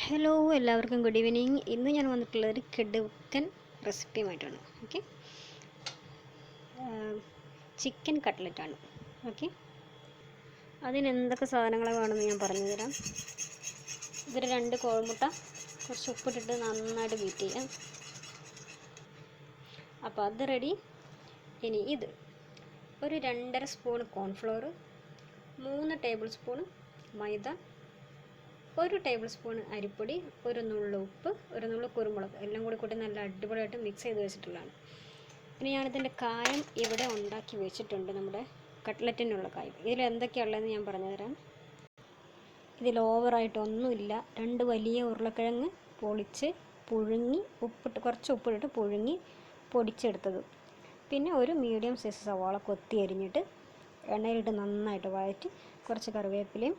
Hello എല്ലാവർക്കും good evening. ഇന്ന് ഞാൻ വന്നിട്ടുള്ളത് ഒരു കിടുക്കൻ റെസിപ്പിയുമായിട്ടാണ്. ഓക്കെ, ചിക്കൻ കട്ട്ലറ്റാണ്. ഓക്കെ, അതിന് എന്തൊക്കെ സാധനങ്ങൾ വേണമെന്ന് ഞാൻ പറഞ്ഞു തരാം. ഇതൊരു 2 കോഴിമുട്ട കുറച്ച് ഉപ്പിട്ടിട്ട് നന്നായിട്ട് ബീറ്റ് ചെയ്യാം. അപ്പോൾ അത് റെഡി. ഇനി ഇത് ഒരു 2.5 സ്പൂൺ കോൺഫ്ലോർ, 3 ടേബിൾ സ്പൂൺ മൈദ, 1 ടേബിൾ സ്പൂൺ അരിപ്പൊടി, ഒരു നുള്ളു ഉപ്പ്, ഒരു നുള്ളു കുരുമുളക്, എല്ലാം കൂടി കൂട്ടി നല്ല അടിപൊളിയായിട്ട് മിക്സ് ചെയ്ത് വെച്ചിട്ടുള്ളതാണ്. പിന്നെ ഞാനിതിൻ്റെ കായം ഇവിടെ ഉണ്ടാക്കി വെച്ചിട്ടുണ്ട്, നമ്മുടെ കട്ട്ലറ്റിനുള്ള കായം. ഇതിൽ എന്തൊക്കെയുള്ളതെന്ന് ഞാൻ പറഞ്ഞു തരാം. ഇതിൽ ഓവറായിട്ടൊന്നുമില്ല. 2 വലിയ ഉരുളക്കിഴങ്ങ് പൊളിച്ച് പുഴുങ്ങി കുറച്ച് ഉപ്പിട്ടിട്ട് പുഴുങ്ങി പൊടിച്ചെടുത്തത്. പിന്നെ ഒരു മീഡിയം സൈസ് സവാള കൊത്തി അരിഞ്ഞിട്ട് എണ്ണയിലിട്ട് നന്നായിട്ട് വഴറ്റി കുറച്ച് കറിവേപ്പിലയും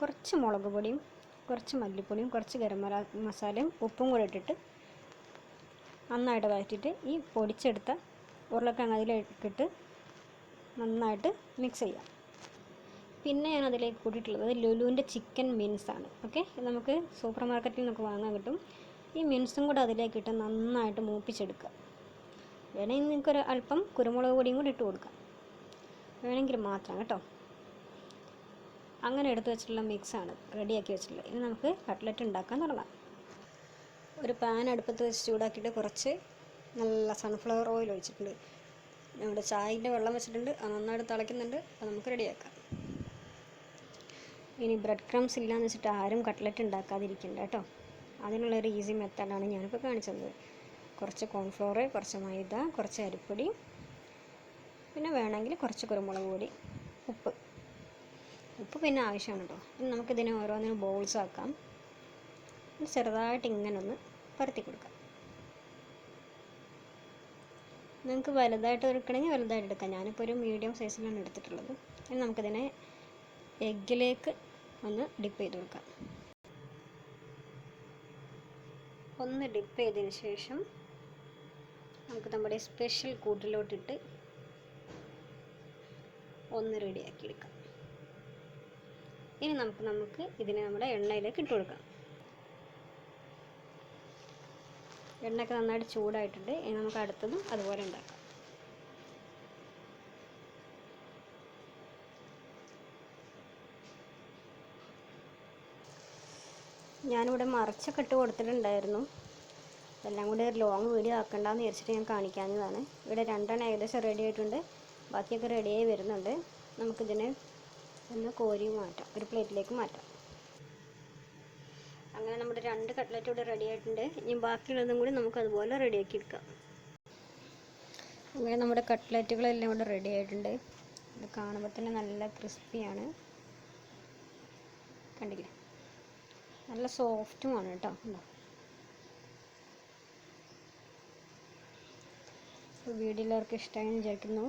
കുറച്ച് മുളക് പൊടിയും കുറച്ച് മല്ലിപ്പൊടിയും കുറച്ച് ഗരം മസാലയും ഉപ്പും കൂടെ ഇട്ടിട്ട് നന്നായിട്ട് വഴറ്റിയിട്ട് ഈ പൊടിച്ചെടുത്ത ഉരുളക്കിഴങ്ങ് അതിലേക്കിട്ട് നന്നായിട്ട് മിക്സ് ചെയ്യാം. പിന്നെ ഞാൻ അതിലേക്ക് കൂട്ടിയിട്ടുള്ളത് ലുലുവിൻ്റെ ചിക്കൻ മിൻസാണ്. ഓക്കെ, നമുക്ക് സൂപ്പർ മാർക്കറ്റിൽ നിന്നൊക്കെ വാങ്ങാൻ കിട്ടും. ഈ മിൻസും കൂടെ അതിലേക്കിട്ട് നന്നായിട്ട് മൂപ്പിച്ചെടുക്കുക. വേണമെങ്കിൽ നിങ്ങൾക്കൊരു അല്പം കുരുമുളക് പൊടിയും കൂടി ഇട്ട് കൊടുക്കാം, വേണമെങ്കിൽ മാത്രം കേട്ടോ. അങ്ങനെ എടുത്ത് വെച്ചിട്ടുള്ള മിക്സാണ് റെഡിയാക്കി വെച്ചിട്ടുള്ളത്. ഇനി നമുക്ക് കട്ട്ലറ്റ് ഉണ്ടാക്കാൻ തുടങ്ങാം. ഒരു പാൻ അടുപ്പത്ത് വെച്ച് ചൂടാക്കിയിട്ട് കുറച്ച് നല്ല സൺഫ്ലവർ ഓയിൽ ഒഴിച്ചിട്ടുണ്ട്. നമ്മുടെ ചായൻ്റെ വെള്ളം വെച്ചിട്ടുണ്ട്, അത് നന്നായിട്ട് തിളയ്ക്കുന്നുണ്ട്. അത് നമുക്ക് റെഡിയാക്കാം. ഇനി ബ്രെഡ് ക്രംസ് ഇല്ലയെന്ന് വെച്ചിട്ട് ആരും കട്ട്ലറ്റ് ഉണ്ടാക്കാതിരിക്കണ്ട കേട്ടോ. അതിനുള്ളൊരു ഈസി മെത്തേഡാണ് ഞാനിപ്പോൾ കാണിച്ചത്. കുറച്ച് കോൺഫ്ലോർ, കുറച്ച് മൈദ, കുറച്ച് അരിപ്പൊടി, പിന്നെ വേണമെങ്കിൽ കുറച്ച് കുരുമുളക് പൊടി, ഉപ്പ് പിന്നെ ആവശ്യമാണ് കേട്ടോ. ഇനി നമുക്കിതിനെ ഓരോന്നിനും ബോൾസ് ആക്കാം. ചെറുതായിട്ട് ഇങ്ങനെ ഒന്ന് പരത്തി കൊടുക്കാം. നിങ്ങൾക്ക് വലുതായിട്ട് എടുക്കണമെങ്കിൽ വലുതായിട്ട് എടുക്കാം. ഞാനിപ്പോൾ ഒരു മീഡിയം സൈസിലാണ് എടുത്തിട്ടുള്ളത്. ഇനി നമുക്കിതിനെ എഗ്ഗിലേക്ക് ഒന്ന് ഡിപ്പ് ചെയ്ത് കൊടുക്കാം. ഒന്ന് ഡിപ്പ് ചെയ്തതിന് ശേഷം നമുക്ക് നമ്മുടെ സ്പെഷ്യൽ കൂട്ടിലോട്ടിട്ട് ഒന്ന് റെഡിയാക്കി എടുക്കാം. ഇനി നമുക്ക് ഇതിനെ നമ്മുടെ എണ്ണയിലേക്ക് ഇട്ട് കൊടുക്കാം. എണ്ണയൊക്കെ നന്നായിട്ട് ചൂടായിട്ടുണ്ട്. ഇനി നമുക്ക് അടുത്തതും അതുപോലെ ഉണ്ടാക്കാം. ഞാനിവിടെ മറിച്ചൊക്കെ ഇട്ട് കൊടുത്തിട്ടുണ്ടായിരുന്നു. എല്ലാം കൂടി ഒരു ലോങ് വീഡിയോ ആക്കണ്ടെന്ന് വിചാരിച്ചിട്ട് ഞാൻ കാണിക്കാവുന്നതാണ്. ഇവിടെ 2 ഏകദേശം റെഡി ആയിട്ടുണ്ട്, ബാക്കിയൊക്കെ റെഡിയായി വരുന്നുണ്ട്. നമുക്കിതിനെ ഒന്ന് കോരി മാറ്റാം, ഒരു പ്ലേറ്റിലേക്ക് മാറ്റാം. അങ്ങനെ നമ്മുടെ 2 കട്ട്ലറ്റ് ഇവിടെ റെഡി ആയിട്ടുണ്ട്. ഇനി ബാക്കിയുള്ളതും കൂടി നമുക്ക് അതുപോലെ റെഡിയാക്കി എടുക്കാം. അങ്ങനെ നമ്മുടെ കട്ട്ലറ്റുകളെല്ലാം ഇവിടെ റെഡി ആയിട്ടുണ്ട്. ഇത് കാണുമ്പോൾ തന്നെ നല്ല ക്രിസ്പിയാണ്, കണ്ടില്ലേ? നല്ല സോഫ്റ്റുമാണ് കേട്ടോ. വീഡിയോ എല്ലാവർക്കും ഇഷ്ടമായി വിചാരിക്കുന്നു.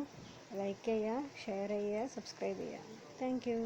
ലൈക്ക് ചെയ്യുക, ഷെയർ ചെയ്യുക, സബ്സ്ക്രൈബ് ചെയ്യുക. Thank you.